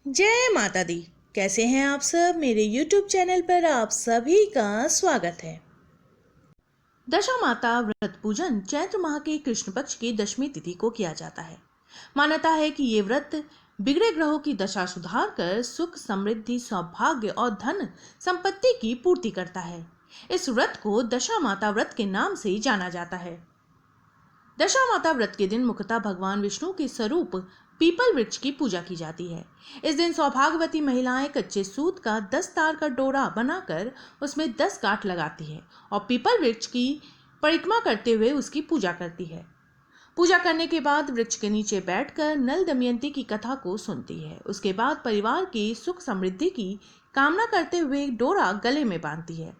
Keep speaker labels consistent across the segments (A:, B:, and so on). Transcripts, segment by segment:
A: जय माता दी। कैसे हैं आप सब। मेरे YouTube चैनल पर आप सभी का स्वागत है। दशा माता व्रत पूजन चैत्र माह के कृष्ण पक्ष की दशमी तिथि को किया जाता है। मान्यता है कि ये व्रत बिगड़े ग्रहों की दशा सुधार कर सुख, समृद्धि, सौभाग्य और धन संपत्ति की पूर्ति करता है। इस व्रत को दशा माता व्रत के नाम से जाना जाता है। दशा माता व्रत के दिन मुख्यतः भगवान विष्णु के स्वरूप पीपल वृक्ष की पूजा की जाती है। इस दिन सौभाग्यवती महिलाएं कच्चे सूत का 10 तार का डोरा बनाकर उसमें 10 गांठ लगाती है और पीपल वृक्ष की परिक्रमा करते हुए उसकी पूजा करती है। पूजा करने के बाद वृक्ष के नीचे बैठकर नल दमयंती की कथा को सुनती है। उसके बाद परिवार की सुख समृद्धि की कामना करते हुए डोरा गले में बांधती है।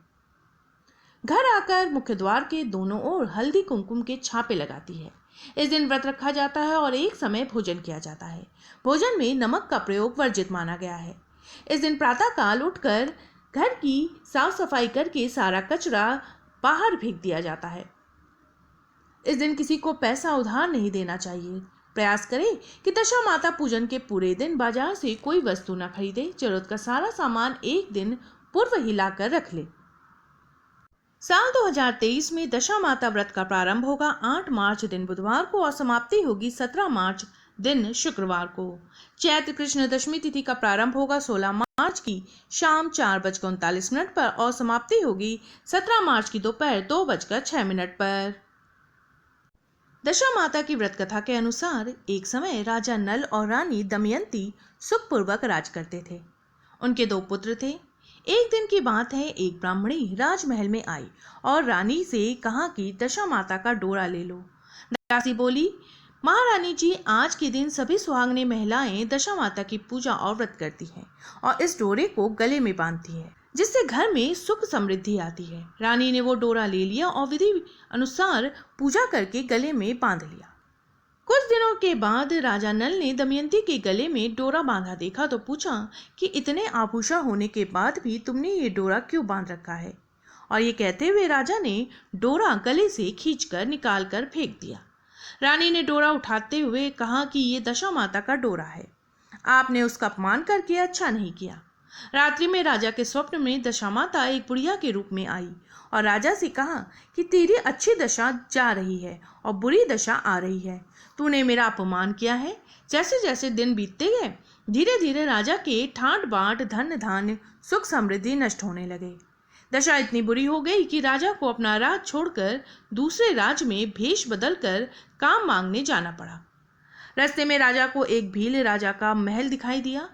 A: घर आकर मुख्य द्वार के दोनों ओर हल्दी कुमकुम के छापे लगाती है। इस दिन व्रत रखा जाता है और एक समय भोजन किया जाता है। भोजन में नमक का प्रयोग वर्जित माना गया है। इस दिन प्रातः काल उठकर घर की साफ सफाई करके सारा कचरा बाहर फेंक दिया जाता है। इस दिन किसी को पैसा उधार नहीं देना चाहिए। प्रयास करें कि दशा माता पूजन के पूरे दिन बाजार से कोई वस्तु न खरीदे। जरूरत का सारा सामान एक दिन पूर्व ही लाकर रख ले। साल 2023 में दशा माता व्रत का प्रारंभ होगा 8 मार्च दिन बुधवार को और समाप्ति होगी 17 मार्च दिन शुक्रवार को। चैत्र कृष्ण दशमी तिथि का प्रारंभ होगा 16 मार्च की शाम 4:39 पर और समाप्ति होगी 17 मार्च की दोपहर 2:06 पर। दशा माता की व्रत कथा के अनुसार एक समय राजा नल और रानी दमयंती सुखपूर्वक राज करते थे। उनके 2 पुत्र थे। एक दिन की बात है, एक ब्राह्मणी राजमहल में आई और रानी से कहा कि दशा माता का डोरा ले लो। दासी बोली, महारानी जी, आज के दिन सभी सुहागनी महिलाएं दशा माता की पूजा और व्रत करती हैं और इस डोरे को गले में बांधती हैं, जिससे घर में सुख समृद्धि आती है। रानी ने वो डोरा ले लिया और विधि अनुसार पूजा करके गले में बांध लिया। कुछ दिनों के बाद राजा नल ने दमयंती के गले में डोरा बांधा देखा तो पूछा कि इतने आभूषण होने के बाद भी तुमने ये डोरा क्यों बांध रखा है। और ये कहते हुए राजा ने डोरा गले से खींचकर निकालकर फेंक दिया। रानी ने डोरा उठाते हुए कहा कि ये दशा माता का डोरा है, आपने उसका अपमान करके अच्छा नहीं किया। रात्रि में राजा के स्वप्न में दशा माता एक बुढ़िया के रूप में आई और राजा से कहा कि तेरी अच्छी दशा जा रही है और बुरी दशा आ रही है। तूने मेरा अपमान किया है। जैसे जैसे दिन बीतते गए धीरे धीरे राजा के ठाट बाट, धन धान्य, सुख समृद्धि नष्ट होने लगे। दशा इतनी बुरी हो गई कि राजा को अपना राज छोड़कर दूसरे राज्य में भेष बदलकर काम मांगने जाना पड़ा। रास्ते में राजा को एक भील राजा का महल दिखाई दिया।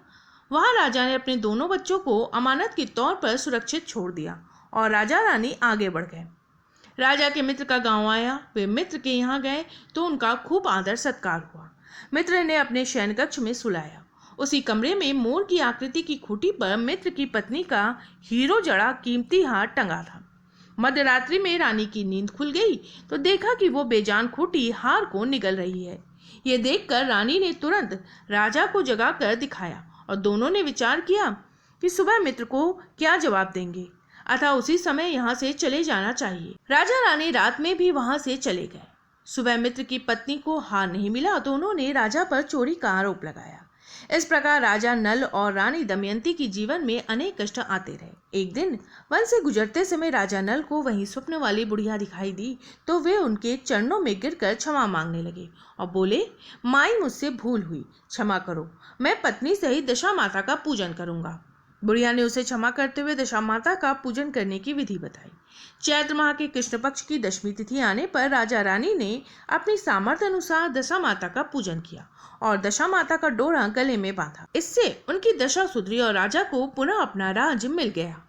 A: वहां राजा ने अपने दोनों बच्चों को अमानत के तौर पर सुरक्षित छोड़ दिया और राजा रानी आगे बढ़ गए। राजा के मित्र का गांव आया। वे मित्र के यहाँ गए तो उनका खूब आदर सत्कार हुआ। मित्र ने अपने शयन कक्ष में सुलाया। उसी कमरे में मोर की आकृति की खूंटी पर मित्र की पत्नी का हीरो जड़ा कीमती हार टंगा था। मध्य रात्रि में रानी की नींद खुल गई तो देखा कि वो बेजान खूंटी हार को निगल रही है। ये देखकर रानी ने तुरंत राजा को जगाकर दिखाया और दोनों ने विचार किया कि सुबह मित्र को क्या जवाब देंगे, अतः उसी समय यहाँ से चले जाना चाहिए। राजा रानी रात में भी वहां से चले गए। सुबह मित्र की पत्नी को हार नहीं मिला तो उन्होंने राजा पर चोरी का आरोप लगाया। इस प्रकार राजा नल और रानी दमयंती की जीवन में अनेक कष्ट आते रहे। एक दिन वन से गुजरते समय राजा नल को वहीं स्वप्न वाली बुढ़िया दिखाई दी तो वे उनके चरणों में गिरकर क्षमा मांगने लगे और बोले, माई, मुझसे भूल हुई, क्षमा करो, मैं पत्नी सहित दशा माता का पूजन करूंगा। बुढ़िया ने उसे क्षमा करते हुए दशा माता का पूजन करने की विधि बताई। चैत्र माह के कृष्ण पक्ष की दशमी तिथि आने पर राजा रानी ने अपनी सामर्थ्य अनुसार दशा माता का पूजन किया और दशा माता का डोरा गले में बांधा। इससे उनकी दशा सुधरी और राजा को पुनः अपना राज्य मिल गया।